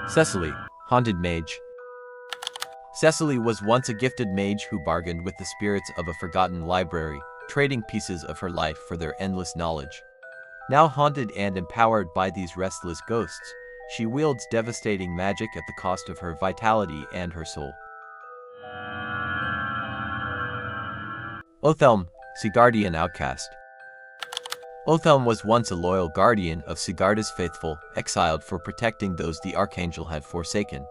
Cecily, Haunted Mage. Cecily was once a gifted mage who bargained with the spirits of a forgotten library, trading pieces of her life for their endless knowledge. Now haunted and empowered by these restless ghosts, she wields devastating magic at the cost of her vitality and her soul. Othelm, SIGARDIAN Outcast. Othelm was once a loyal guardian of Sigarda's faithful, exiled for protecting those the Archangel had forsaken.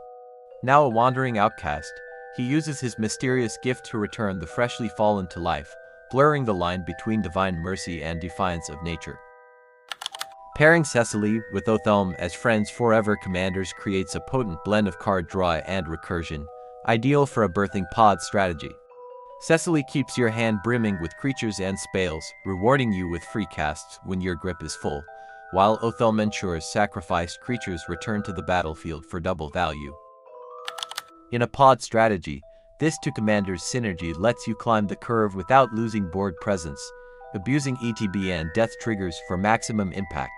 Now a wandering outcast, he uses his mysterious gift to return the freshly fallen to life, blurring the line between divine mercy and defiance of nature. Pairing Cecily with Othelm as friends forever commanders creates a potent blend of card draw and recursion, ideal for a birthing pod strategy. Cecily keeps your hand brimming with creatures and spells, rewarding you with free casts when your grip is full, while Othelm ensures sacrificed creatures return to the battlefield for double value. In a pod strategy, this two commanders synergy lets you climb the curve without losing board presence, abusing ETB and death triggers for maximum impact.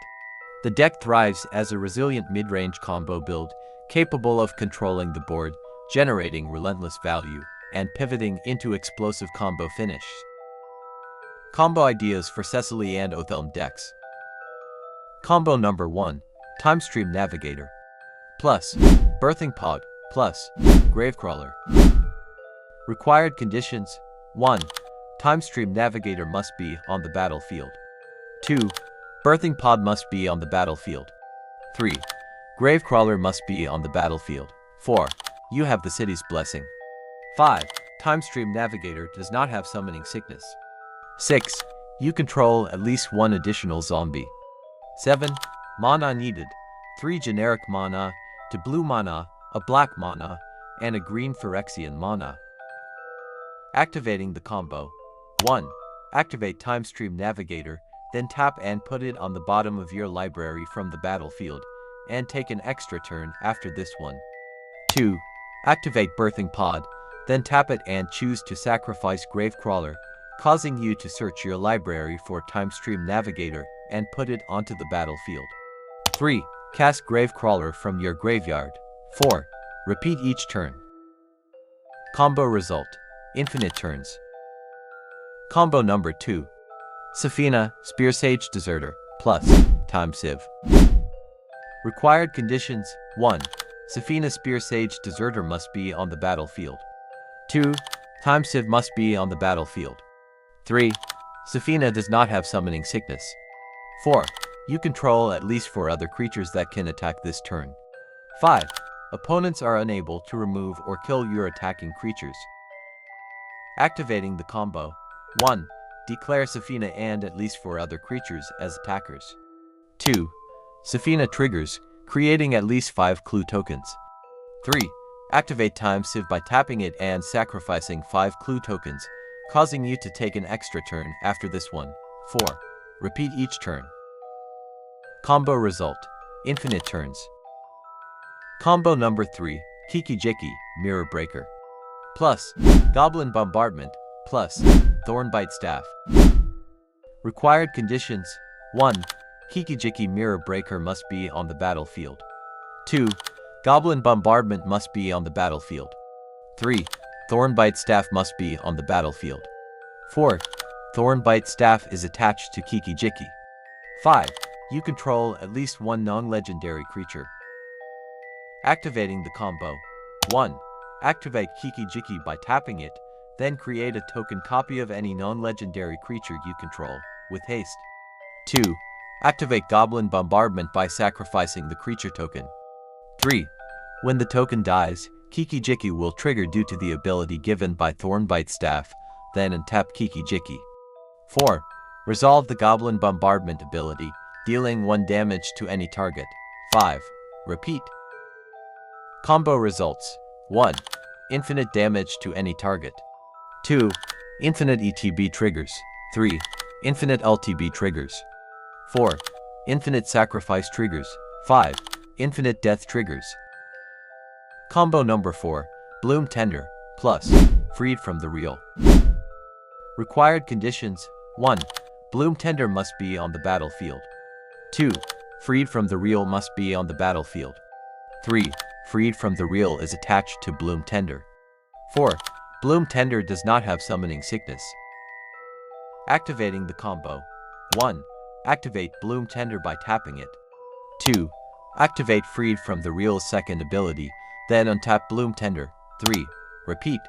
The deck thrives as a resilient mid-range combo build, capable of controlling the board, generating relentless value, and pivoting into explosive combo finish. Combo ideas for Cecily and Othelm decks. Combo number 1, Timestream Navigator. Plus, Birthing Pod, plus, Gravecrawler. Required conditions: 1. Timestream Navigator must be on the battlefield. 2. Birthing Pod must be on the battlefield. 3. Gravecrawler must be on the battlefield. 4. You have the city's blessing. 5. Timestream Navigator does not have summoning sickness. 6. You control at least one additional zombie. 7. Mana needed: 3 generic mana, 2 blue mana, a black mana, and a green Phyrexian mana. Activating the combo: 1. Activate Timestream Navigator, then tap and put it on the bottom of your library from the battlefield, and take an extra turn after this one. 2. Activate Birthing Pod, then tap it and choose to sacrifice Gravecrawler, causing you to search your library for Timestream Navigator and put it onto the battlefield. 3. Cast Gravecrawler from your graveyard. 4. Repeat each turn. Combo result: infinite turns. Combo number 2. Sophina, Spearsage Deserter, plus, Time Sieve. Required conditions: 1. Sophina Spearsage Deserter must be on the battlefield. 2. Time Sieve must be on the battlefield. 3. Sophina does not have summoning sickness. 4. You control at least 4 other creatures that can attack this turn. 5. Opponents are unable to remove or kill your attacking creatures. Activating the combo: 1. Declare Sophina and at least 4 other creatures as attackers. 2. Sophina triggers, creating at least 5 clue tokens. 3. Activate Time Sieve by tapping it and sacrificing 5 clue tokens, causing you to take an extra turn after this one. 4. Repeat each turn. Combo result: infinite turns. Combo number 3, Kiki-Jiki, Mirror Breaker. Plus, Goblin Bombardment, plus, Thornbite Staff. Required conditions: 1. Kiki-Jiki Mirror Breaker must be on the battlefield. 2. Goblin Bombardment must be on the battlefield. 3. Thornbite Staff must be on the battlefield. 4. Thornbite Staff is attached to Kiki-Jiki. 5. You control at least 1 non-legendary creature. Activating the combo: 1. Activate Kiki-Jiki by tapping it, then create a token copy of any non-legendary creature you control, with haste. 2. Activate Goblin Bombardment by sacrificing the creature token. 3. When the token dies, Kiki-Jiki will trigger due to the ability given by Thornbite Staff, then untap Kiki-Jiki. 4. Resolve the Goblin Bombardment ability, dealing 1 damage to any target. 5. Repeat. Combo results: 1. Infinite damage to any target. 2. Infinite ETB triggers. 3. Infinite LTB triggers. 4. Infinite sacrifice triggers. 5. Infinite death triggers. Combo number 4, Bloom Tender, plus, Freed from the Real. Required conditions: 1. Bloom Tender must be on the battlefield. 2. Freed from the Real must be on the battlefield. 3. freed from the reel is attached to Bloom Tender. 4. Bloom Tender does not have summoning sickness. Activating the combo. 1. Activate Bloom Tender by tapping it. 2. Activate Freed from the Reel's second ability, then untap Bloom Tender. 3. Repeat.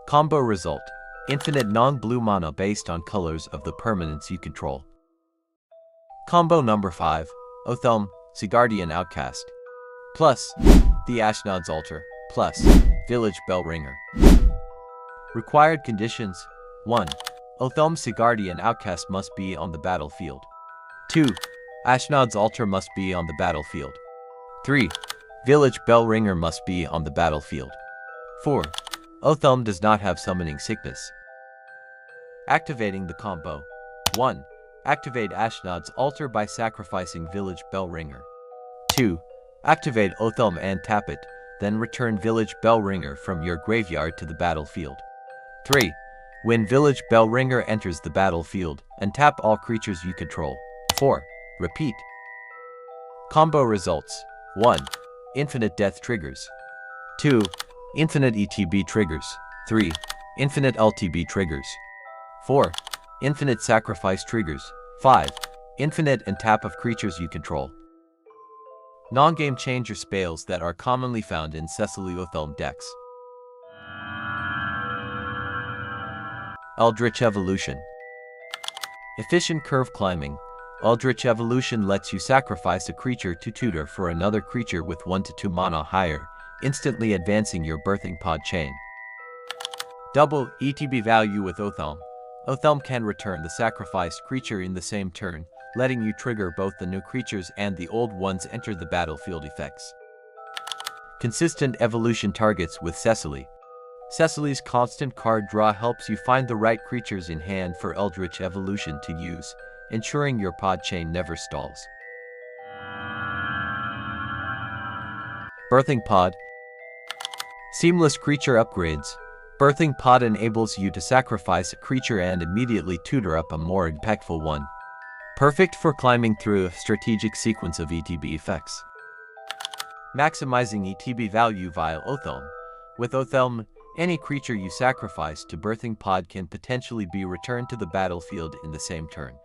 Combo result. Infinite non-blue mana based on colors of the permanents you control. Combo number 5. OTHELM, SIGARDIAN Outcast. Plus, the Ashnod's Altar. Plus, Village Bell Ringer. Required conditions. 1. OTHELM SIGARDIAN Outcast must be on the battlefield. 2. Ashnod's Altar must be on the battlefield. 3. Village Bell Ringer must be on the battlefield. 4. OTHELM does not have summoning sickness. Activating the combo. 1. Activate Ashnod's Altar by sacrificing Village Bell Ringer. 2. Activate OTHELM and tap it, then return Village Bell Ringer from your graveyard to the battlefield. 3. When Village Bell Ringer enters the battlefield, untap all creatures you control. 4. Repeat. Combo results. 1. Infinite Death triggers. 2. Infinite ETB triggers. 3. Infinite LTB triggers. 4. Infinite Sacrifice triggers. 5. Infinite and tap of creatures you control. Non-game changer spells that are commonly found in Cecily OTHELM decks. Eldritch Evolution. Efficient curve climbing. Eldritch Evolution lets you sacrifice a creature to tutor for another creature with 1 to 2 mana higher, instantly advancing your birthing pod chain. Double ETB value with OTHELM. OTHELM can return the sacrificed creature in the same turn, letting you trigger both the new creatures and the old ones enter the battlefield effects. Consistent evolution targets with Cecily. Cecily's constant card draw helps you find the right creatures in hand for Eldritch Evolution to use, ensuring your pod chain never stalls. Birthing Pod. Seamless creature upgrades. Birthing Pod enables you to sacrifice a creature and immediately tutor up a more impactful one. Perfect for climbing through a strategic sequence of ETB effects. Maximizing ETB value via OTHELM. With OTHELM, any creature you sacrifice to Birthing Pod can potentially be returned to the battlefield in the same turn.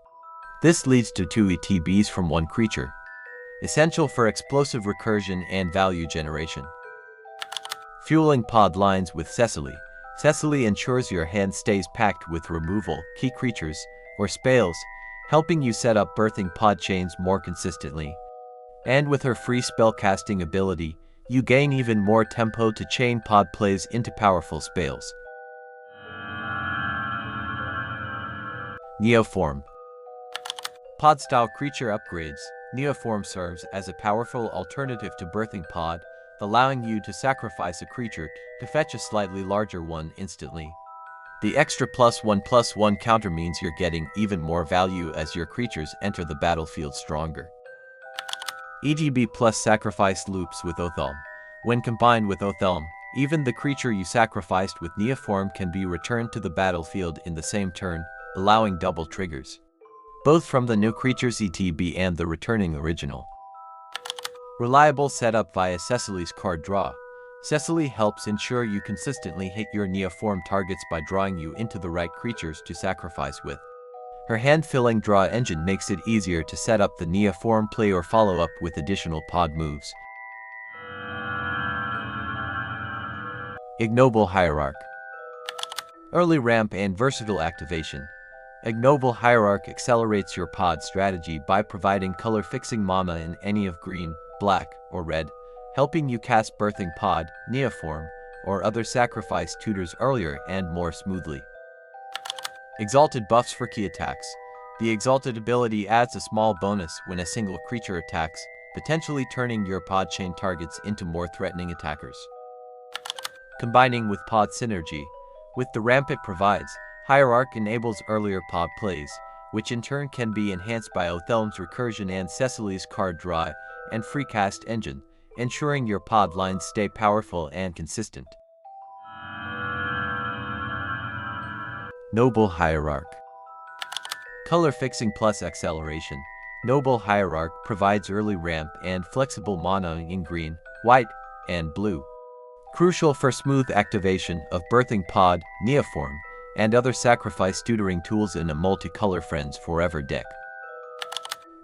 This leads to 2 ETBs from 1 creature. Essential for explosive recursion and value generation. Fueling pod lines with Cecily. Cecily ensures your hand stays packed with removal, key creatures, or spells, helping you set up birthing pod chains more consistently. And with her free spellcasting ability, you gain even more tempo to chain pod plays into powerful spells. Neoform. Pod-style creature upgrades. Neoform serves as a powerful alternative to Birthing Pod, allowing you to sacrifice a creature to fetch a slightly larger one instantly. The extra +1/+1 counter means you're getting even more value as your creatures enter the battlefield stronger. ETB plus sacrifice loops with OTHELM. When combined with OTHELM, even the creature you sacrificed with Neoform can be returned to the battlefield in the same turn, allowing double triggers. Both from the new creature's ETB and the returning original. Reliable setup via Cecily's card draw. Cecily helps ensure you consistently hit your Neoform targets by drawing you into the right creatures to sacrifice with. Her hand-filling draw engine makes it easier to set up the Neoform play or follow up with additional pod moves. Ignoble Hierarch. Early ramp and versatile activation. Ignoble Hierarch accelerates your pod strategy by providing color-fixing mana in any of green, black, or red, helping you cast Birthing Pod, Neoform, or other sacrifice tutors earlier and more smoothly. Exalted buffs for key attacks. The Exalted ability adds a small bonus when a single creature attacks, potentially turning your pod chain targets into more threatening attackers. Combining with pod synergy. With the ramp it provides, Hierarch enables earlier pod plays, which in turn can be enhanced by OTHELM's recursion and Cecily's card draw and free cast engine, ensuring your pod lines stay powerful and consistent. Noble Hierarch. Color fixing plus acceleration. Noble Hierarch provides early ramp and flexible mana in green, white, and blue. Crucial for smooth activation of Birthing Pod, Neoform, and other sacrifice tutoring tools in a multicolor Friends Forever deck.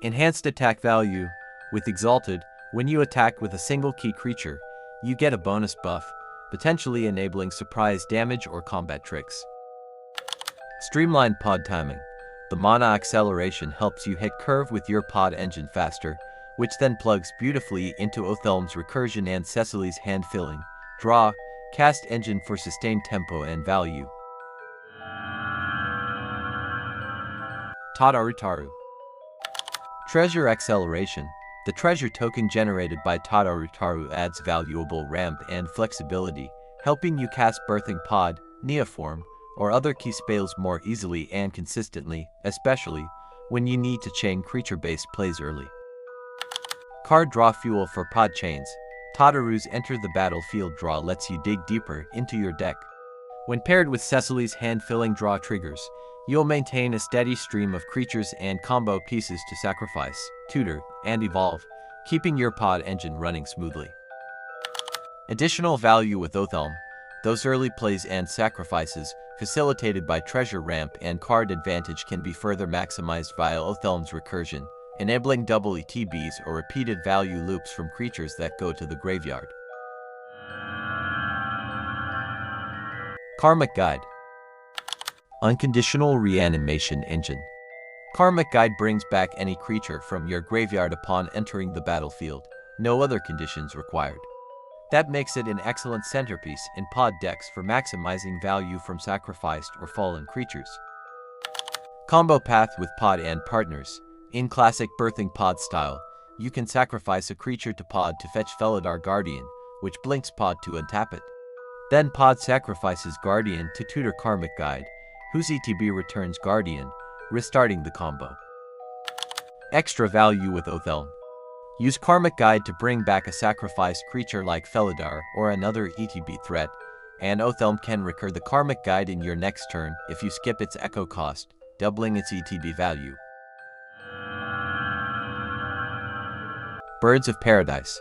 Enhanced attack value. With Exalted, when you attack with a single key creature, you get a bonus buff, potentially enabling surprise damage or combat tricks. Streamlined pod timing. The mana acceleration helps you hit curve with your pod engine faster, which then plugs beautifully into Othelm's recursion and Cecily's hand-filling, draw, cast engine for sustained tempo and value. Tadarutaru. Treasure acceleration. The treasure token generated by Tadarutaru adds valuable ramp and flexibility, helping you cast Birthing Pod, Neoform, or other key spells more easily and consistently, especially when you need to chain creature-based plays early. Card draw fuel for pod chains. Tadaru's Enter the Battlefield draw lets you dig deeper into your deck. When paired with Cecily's hand-filling draw triggers, you'll maintain a steady stream of creatures and combo pieces to sacrifice, tutor, and evolve, keeping your pod engine running smoothly. Additional value with Othelm. Those early plays and sacrifices, facilitated by treasure ramp and card advantage, can be further maximized via Othelm's recursion, enabling double ETBs or repeated value loops from creatures that go to the graveyard. Karmic Guide. Unconditional Reanimation Engine. Karmic Guide brings back any creature from your graveyard upon entering the battlefield, no other conditions required. That makes it an excellent centerpiece in pod decks for maximizing value from sacrificed or fallen creatures. Combo Path with Pod and Partners. In classic Birthing Pod style, you can sacrifice a creature to pod to fetch Felidar Guardian, which blinks pod to untap it. Then pod sacrifices Guardian to tutor Karmic Guide, whose ETB returns Guardian, restarting the combo. Extra value with Othelm. Use Karmic Guide to bring back a sacrificed creature like Felidar or another ETB threat, and Othelm can recur the Karmic Guide in your next turn if you skip its echo cost, doubling its ETB value. Birds of Paradise.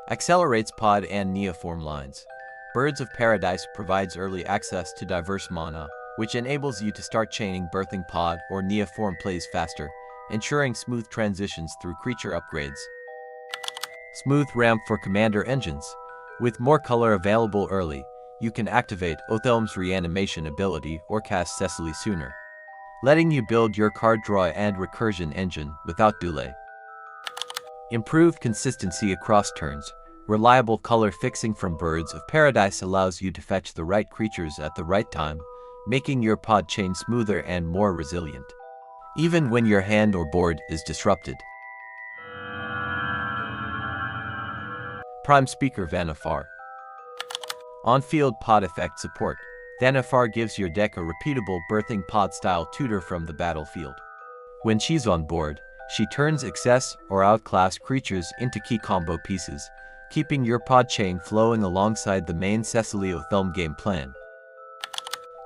Accelerates pod and Neoform lines. Birds of Paradise provides early access to diverse mana, which enables you to start chaining Birthing Pod or Neoform plays faster, ensuring smooth transitions through creature upgrades. Smooth ramp for commander engines. With more color available early, you can activate Othelm's reanimation ability or cast Cecily sooner, letting you build your card draw and recursion engine without delay. Improved consistency across turns. Reliable color fixing from Birds of Paradise allows you to fetch the right creatures at the right time, making your pod chain smoother and more resilient, even when your hand or board is disrupted. Prime Speaker Vannifar. On-field pod effect support. Vannifar gives your deck a repeatable Birthing Pod style tutor from the battlefield. When she's on board, she turns excess or outclass creatures into key combo pieces, keeping your pod chain flowing alongside the main Cecily Othelm game plan.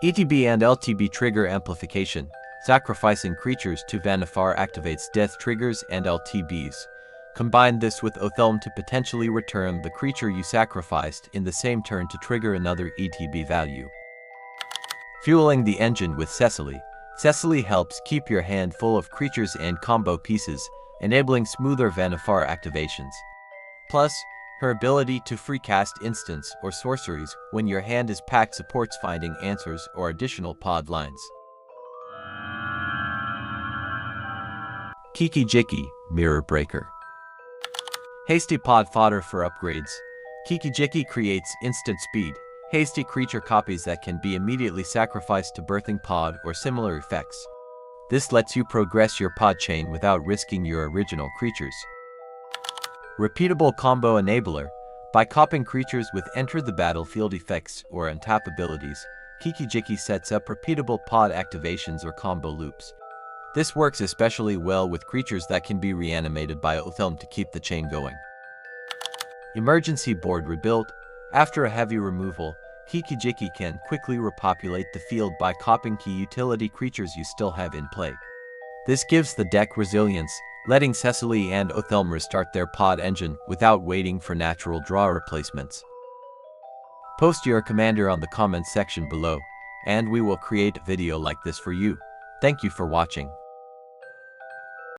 ETB and LTB trigger amplification. Sacrificing creatures to Vannifar activates death triggers and LTBs. Combine this with Othelm to potentially return the creature you sacrificed in the same turn to trigger another ETB value. Fueling the engine with Cecily. Cecily helps keep your hand full of creatures and combo pieces, enabling smoother Vannifar activations. Plus, her ability to free cast instants or sorceries when your hand is packed supports finding answers or additional pod lines. Kiki-Jiki, Mirror Breaker. Hasty pod fodder for upgrades. Kiki-Jiki creates instant speed, hasty creature copies that can be immediately sacrificed to Birthing Pod or similar effects. This lets you progress your pod chain without risking your original creatures. Repeatable combo enabler. By copying creatures with Enter the Battlefield effects or untap abilities, Kiki-Jiki sets up repeatable pod activations or combo loops. This works especially well with creatures that can be reanimated by Othelm to keep the chain going. Emergency board rebuilt. After a heavy removal, Kiki-Jiki can quickly repopulate the field by copying key utility creatures you still have in play. This gives the deck resilience, letting Cecily and Othelm restart their pod engine without waiting for natural draw replacements. Post your commander on the comments section below, and we will create a video like this for you. Thank you for watching.